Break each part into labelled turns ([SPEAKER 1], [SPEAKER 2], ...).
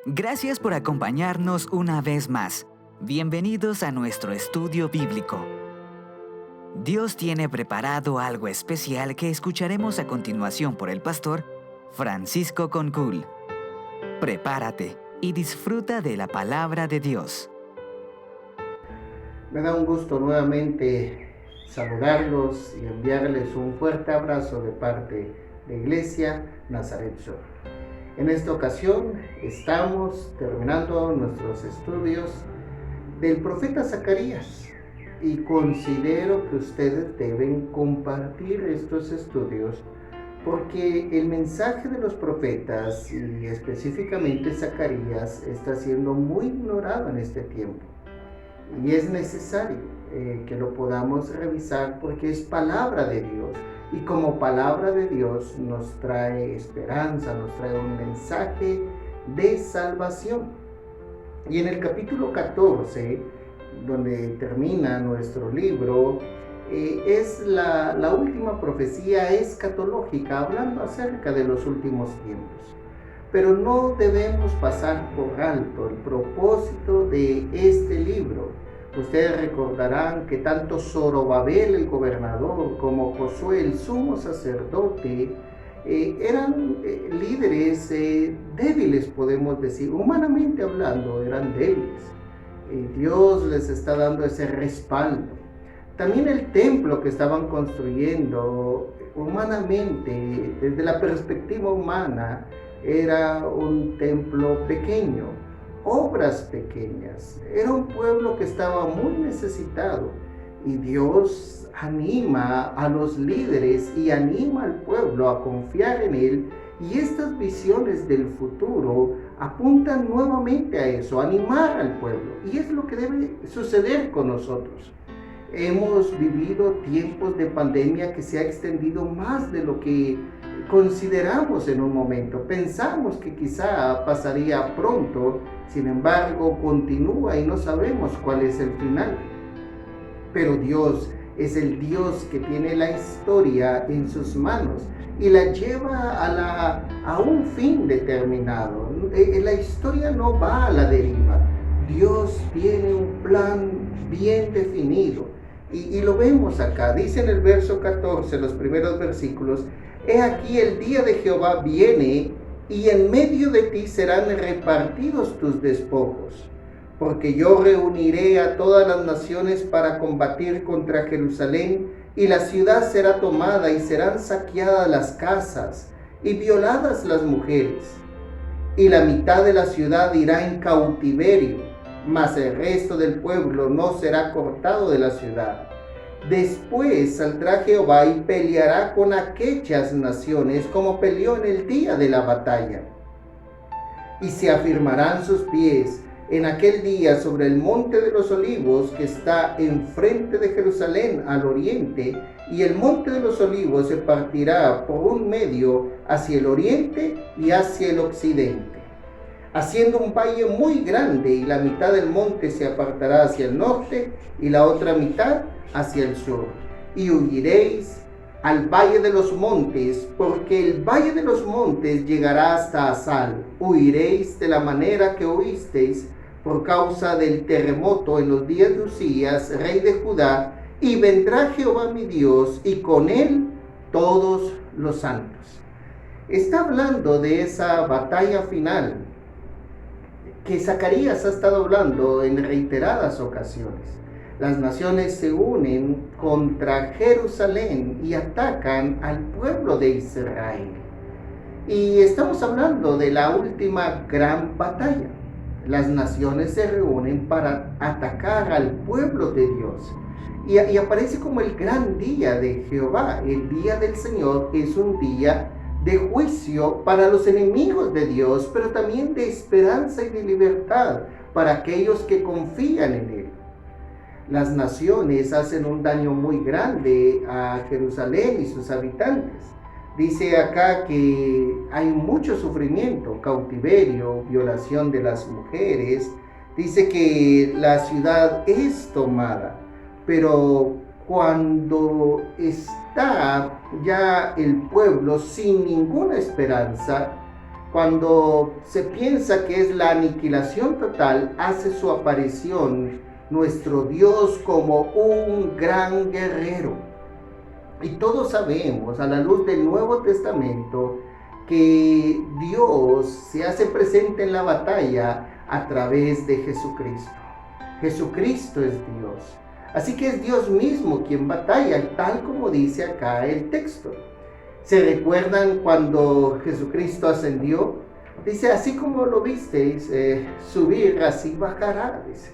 [SPEAKER 1] Gracias por acompañarnos una vez más. Bienvenidos a nuestro estudio bíblico. Dios tiene preparado algo especial que escucharemos a continuación por el pastor Francisco Concul. Prepárate y disfruta de la palabra de Dios.
[SPEAKER 2] Me da un gusto nuevamente saludarlos y enviarles un fuerte abrazo de parte de Iglesia Nazaret Shore. En esta ocasión estamos terminando nuestros estudios del profeta Zacarías y considero que ustedes deben compartir estos estudios porque el mensaje de los profetas y específicamente Zacarías está siendo muy ignorado en este tiempo. Y es necesario que lo podamos revisar porque es palabra de Dios. Y como palabra de Dios nos trae esperanza, nos trae un mensaje de salvación. Y en el capítulo 14, donde termina nuestro libro, es la última profecía escatológica, hablando acerca de los últimos tiempos. Pero no debemos pasar por alto el propósito de este libro. Ustedes recordarán que tanto Zorobabel, el gobernador, como Josué, el sumo sacerdote, eran líderes débiles, podemos decir. Humanamente hablando, eran débiles. Dios les está dando ese respaldo. También el templo que estaban construyendo, humanamente, desde la perspectiva humana, era un templo pequeño, obras pequeñas. Era un pueblo que estaba muy necesitado y Dios anima a los líderes y anima al pueblo a confiar en Él, y estas visiones del futuro apuntan nuevamente a eso, animar al pueblo, y es lo que debe suceder con nosotros. Hemos vivido tiempos de pandemia que se ha extendido más de lo que consideramos en un momento. Pensamos que quizá pasaría pronto, sin embargo continúa y no sabemos cuál es el final. Pero Dios es el Dios que tiene la historia en sus manos y la lleva a un fin determinado. La historia no va a la deriva. Dios tiene un plan bien definido. Y lo vemos acá, dice en el verso 14, los primeros versículos: he aquí el día de Jehová viene, y en medio de ti serán repartidos tus despojos. Porque yo reuniré a todas las naciones para combatir contra Jerusalén, y la ciudad será tomada, y serán saqueadas las casas, y violadas las mujeres. Y la mitad de la ciudad irá en cautiverio, mas el resto del pueblo no será cortado de la ciudad. Después saldrá Jehová y peleará con aquellas naciones como peleó en el día de la batalla. Y se afirmarán sus pies en aquel día sobre el monte de los olivos que está enfrente de Jerusalén al oriente, y el monte de los olivos se partirá por un medio hacia el oriente y hacia el occidente, haciendo un valle muy grande, y la mitad del monte se apartará hacia el norte y la otra mitad hacia el sur. Y huiréis al valle de los montes, porque el valle de los montes llegará hasta Asal. Huiréis de la manera que huisteis por causa del terremoto en los días de Usías, rey de Judá, y vendrá Jehová mi Dios, y con él todos los santos. Está hablando de esa batalla final que Zacarías ha estado hablando en reiteradas ocasiones. Las naciones se unen contra Jerusalén y atacan al pueblo de Israel. Y estamos hablando de la última gran batalla. Las naciones se reúnen para atacar al pueblo de Dios. Y aparece como el gran día de Jehová. El día del Señor es un día de juicio para los enemigos de Dios, pero también de esperanza y de libertad para aquellos que confían en Él. Las naciones hacen un daño muy grande a Jerusalén y sus habitantes. Dice acá que hay mucho sufrimiento, cautiverio, violación de las mujeres. Dice que la ciudad es tomada, pero cuando está ya el pueblo sin ninguna esperanza, cuando se piensa que es la aniquilación total, hace su aparición nuestro Dios como un gran guerrero. Y todos sabemos, a la luz del Nuevo Testamento, que Dios se hace presente en la batalla a través de Jesucristo. Jesucristo es Dios. Así que es Dios mismo quien batalla, tal como dice acá el texto. ¿Se recuerdan cuando Jesucristo ascendió? Dice, así como lo visteis subir, así bajará, dice.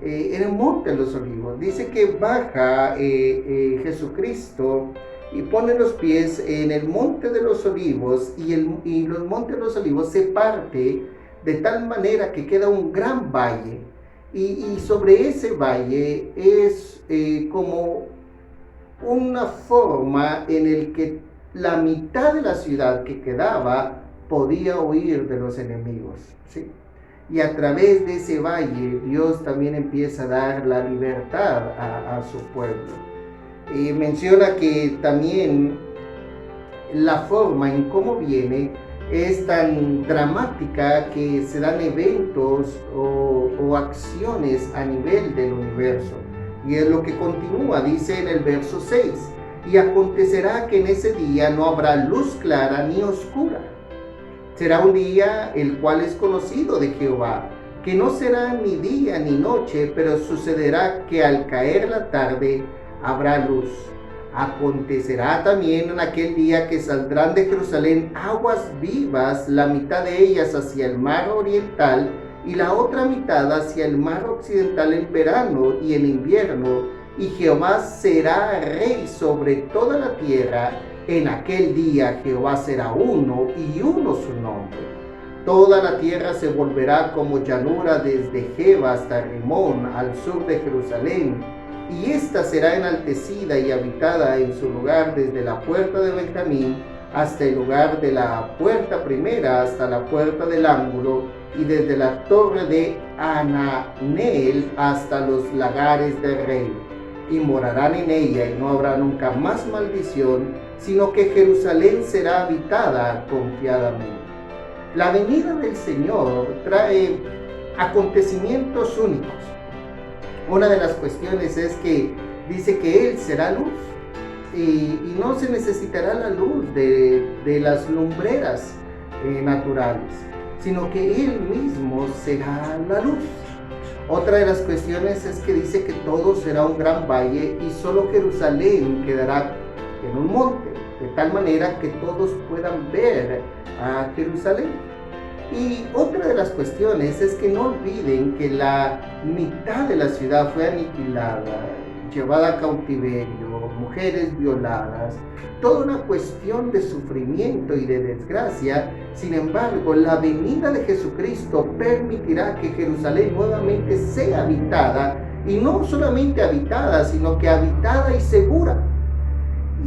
[SPEAKER 2] En el monte de los olivos. Dice que baja Jesucristo y pone los pies en el monte de los olivos y los montes de los olivos se parte de tal manera que queda un gran valle y sobre ese valle es como una forma en el que la mitad de la ciudad que quedaba podía huir de los enemigos, ¿sí? Y a través de ese valle Dios también empieza a dar la libertad a su pueblo. Menciona que también la forma en cómo viene es tan dramática que se dan eventos o acciones a nivel del universo. Y es lo que continúa, dice en el verso 6, y acontecerá que en ese día no habrá luz clara ni oscura. Será un día el cual es conocido de Jehová, que no será ni día ni noche, pero sucederá que al caer la tarde habrá luz. Acontecerá también en aquel día que saldrán de Jerusalén aguas vivas, la mitad de ellas hacia el mar oriental y la otra mitad hacia el mar occidental en verano y en invierno, y Jehová será rey sobre toda la tierra. En aquel día Jehová será uno y uno su nombre. Toda la tierra se volverá como llanura desde Jeba hasta Rimón, al sur de Jerusalén, y ésta será enaltecida y habitada en su lugar desde la puerta de Benjamín hasta el lugar de la puerta primera hasta la puerta del ángulo, y desde la torre de Ananel hasta los lagares del rey. Y morarán en ella, y no habrá nunca más maldición, sino que Jerusalén será habitada confiadamente. La venida del Señor trae acontecimientos únicos. Una de las cuestiones es que dice que Él será luz y no se necesitará la luz de las lumbreras naturales, sino que Él mismo será la luz. Otra de las cuestiones es que dice que todo será un gran valle y solo Jerusalén quedará en un monte, de tal manera que todos puedan ver a Jerusalén. Y otra de las cuestiones es que no olviden que la mitad de la ciudad fue aniquilada, llevada a cautiverio, mujeres violadas, toda una cuestión de sufrimiento y de desgracia. Sin embargo, la venida de Jesucristo permitirá que Jerusalén nuevamente sea habitada, y no solamente habitada, sino que habitada y segura.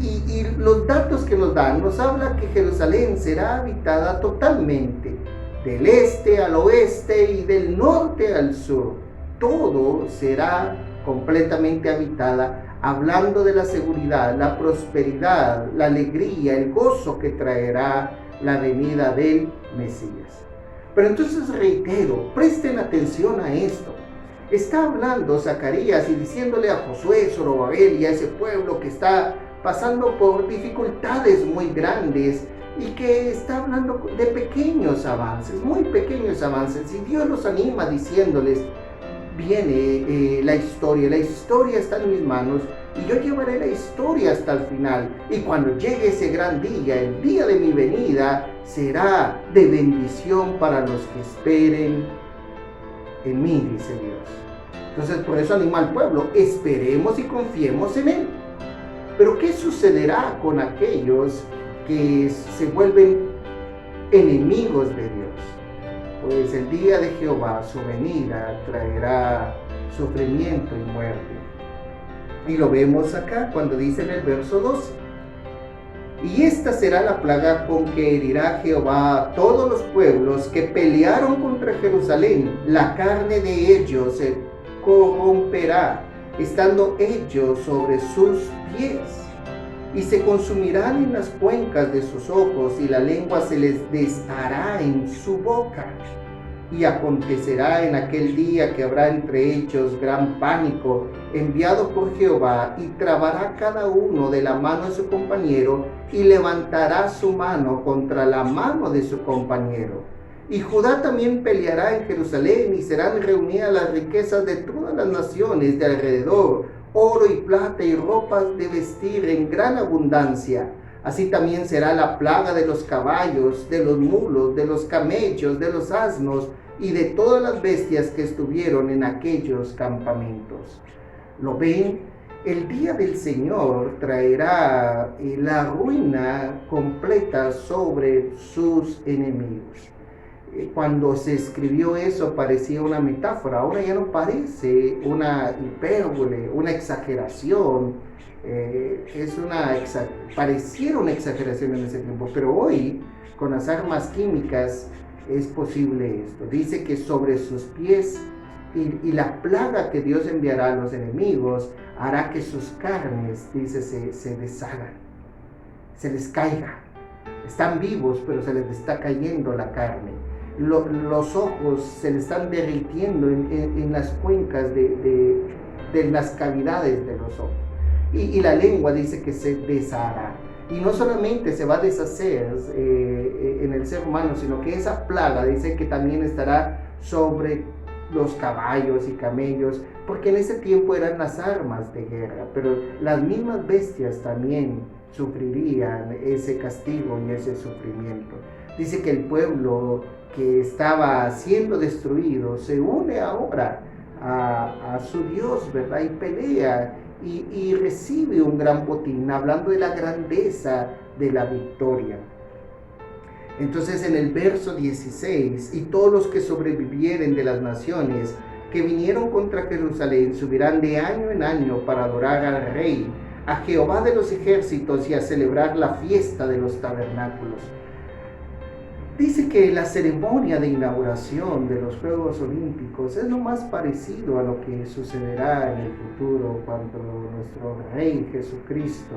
[SPEAKER 2] Y los datos que nos dan nos habla que Jerusalén será habitada totalmente, del este al oeste y del norte al sur. Todo será completamente habitada, hablando de la seguridad, la prosperidad, la alegría, el gozo que traerá la venida del Mesías. Pero entonces reitero, presten atención a esto. Está hablando Zacarías y diciéndole a Josué, Zorobabel y a ese pueblo que está pasando por dificultades muy grandes y que está hablando de pequeños avances, muy pequeños avances, y Dios los anima diciéndoles: viene la historia está en mis manos y yo llevaré la historia hasta el final, y cuando llegue ese gran día, el día de mi venida, será de bendición para los que esperen en mí, dice Dios. Entonces por eso anima al pueblo: esperemos y confiemos en Él. Pero ¿qué sucederá con aquellos que se vuelven enemigos de Dios? Pues el día de Jehová, su venida, traerá sufrimiento y muerte. Y lo vemos acá cuando dice en el verso 12: y esta será la plaga con que herirá Jehová a todos los pueblos que pelearon contra Jerusalén. La carne de ellos se corromperá, estando ellos sobre sus pies. y se consumirán en las cuencas de sus ojos, y la lengua se les deshará en su boca. Y acontecerá en aquel día que habrá entre ellos gran pánico, enviado por Jehová, y trabará cada uno de la mano de su compañero, y levantará su mano contra la mano de su compañero. Y Judá también peleará en Jerusalén, y serán reunidas las riquezas de todas las naciones de alrededor, oro y plata y ropas de vestir en gran abundancia. Así también será la plaga de los caballos, de los mulos, de los camellos, de los asnos y de todas las bestias que estuvieron en aquellos campamentos. ¿Lo ven? El día del Señor traerá la ruina completa sobre sus enemigos. Cuando se escribió eso parecía una metáfora, ahora ya no parece una hipérbole, una exageración. Pareciera una exageración en ese tiempo, pero hoy con las armas químicas es posible esto. Dice que sobre sus pies y la plaga que Dios enviará a los enemigos hará que sus carnes, dice, se deshagan, se les caiga. Están vivos, pero se les está cayendo la carne. Los ojos se les están derritiendo en las cuencas de las cavidades de los ojos. Y la lengua dice que se deshará. Y no solamente se va a deshacer en el ser humano, sino que esa plaga dice que también estará sobre los caballos y camellos, porque en ese tiempo eran las armas de guerra, pero las mismas bestias también sufrirían ese castigo y ese sufrimiento. Dice que el pueblo que estaba siendo destruido se une ahora a su Dios, ¿verdad? Y pelea y recibe un gran botín, hablando de la grandeza de la victoria. Entonces en el verso 16, y todos los que sobrevivieren de las naciones que vinieron contra Jerusalén subirán de año en año para adorar al Rey, a Jehová de los ejércitos, y a celebrar la fiesta de los tabernáculos. Dice que la ceremonia de inauguración de los Juegos Olímpicos es lo más parecido a lo que sucederá en el futuro cuando nuestro Rey Jesucristo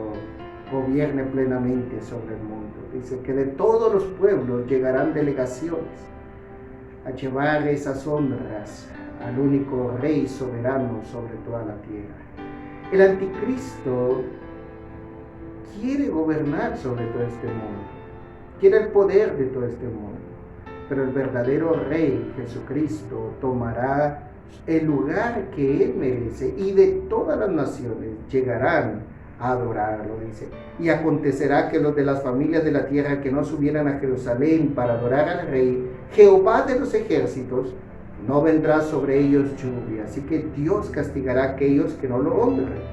[SPEAKER 2] gobierne plenamente sobre el mundo. Dice que de todos los pueblos llegarán delegaciones a llevar esas honras al único Rey soberano sobre toda la tierra. El anticristo quiere gobernar sobre todo este mundo, quiere el poder de todo este mundo, pero el verdadero Rey Jesucristo tomará el lugar que Él merece, y de todas las naciones llegarán a adorarlo, dice. Y acontecerá que los de las familias de la tierra que no subieran a Jerusalén para adorar al Rey, Jehová de los ejércitos, no vendrá sobre ellos lluvia, así que Dios castigará a aquellos que no lo honren.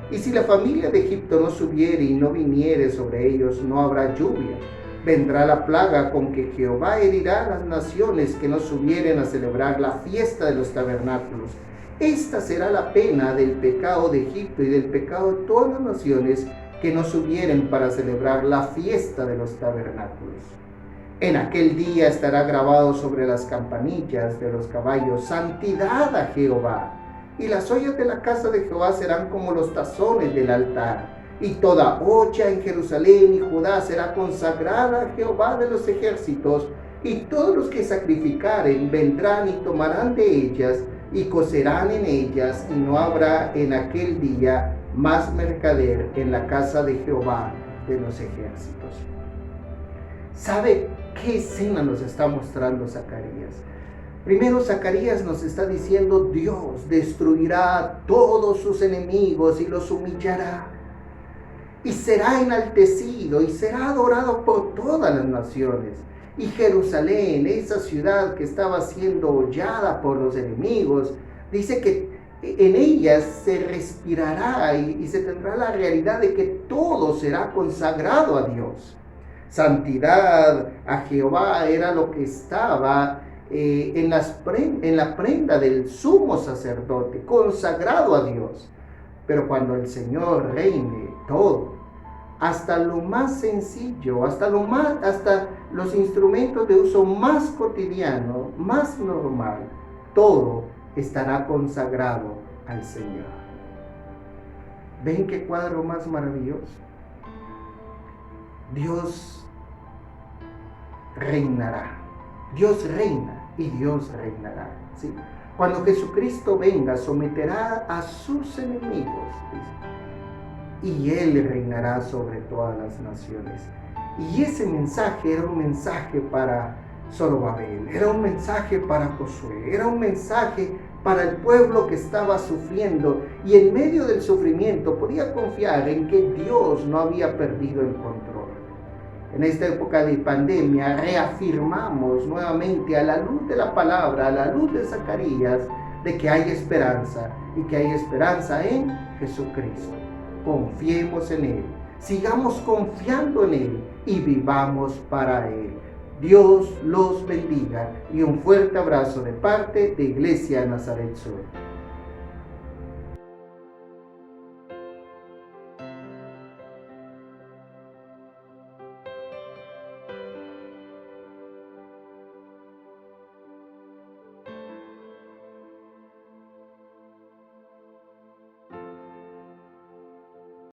[SPEAKER 2] Y si la familia de Egipto no subiere y no viniere sobre ellos, no habrá lluvia. Vendrá la plaga con que Jehová herirá a las naciones que no subieren a celebrar la fiesta de los tabernáculos. Esta será la pena del pecado de Egipto y del pecado de todas las naciones que no subieren para celebrar la fiesta de los tabernáculos. En aquel día estará grabado sobre las campanillas de los caballos: santidad a Jehová. Y las ollas de la casa de Jehová serán como los tazones del altar. Y toda olla en Jerusalén y Judá será consagrada a Jehová de los ejércitos. Y todos los que sacrificaren vendrán y tomarán de ellas y cocerán en ellas, y no habrá en aquel día más mercader en la casa de Jehová de los ejércitos. ¿Sabe qué escena nos está mostrando Zacarías? Primero, Zacarías nos está diciendo: Dios destruirá a todos sus enemigos y los humillará, y será enaltecido y será adorado por todas las naciones. Y Jerusalén, esa ciudad que estaba siendo hollada por los enemigos, dice que en ella se respirará y se tendrá la realidad de que todo será consagrado a Dios. Santidad a Jehová era lo que estaba en la prenda del sumo sacerdote, consagrado a Dios. Pero cuando el Señor reine, todo, hasta lo más sencillo, hasta los instrumentos de uso más cotidiano, más normal, todo estará consagrado al Señor. ¿Ven qué cuadro más maravilloso? Dios reinará. Dios reina y Dios reinará. ¿Sí? Cuando Jesucristo venga, someterá a sus enemigos, ¿sí? Y Él reinará sobre todas las naciones. Y ese mensaje era un mensaje para Zorobabel, era un mensaje para Josué, era un mensaje para el pueblo que estaba sufriendo, y en medio del sufrimiento podía confiar en que Dios no había perdido el control. En esta época de pandemia reafirmamos nuevamente, a la luz de la palabra, a la luz de Zacarías, de que hay esperanza, y que hay esperanza en Jesucristo. Confiemos en Él, sigamos confiando en Él y vivamos para Él. Dios los bendiga y un fuerte abrazo de parte de Iglesia Nazaret Sur.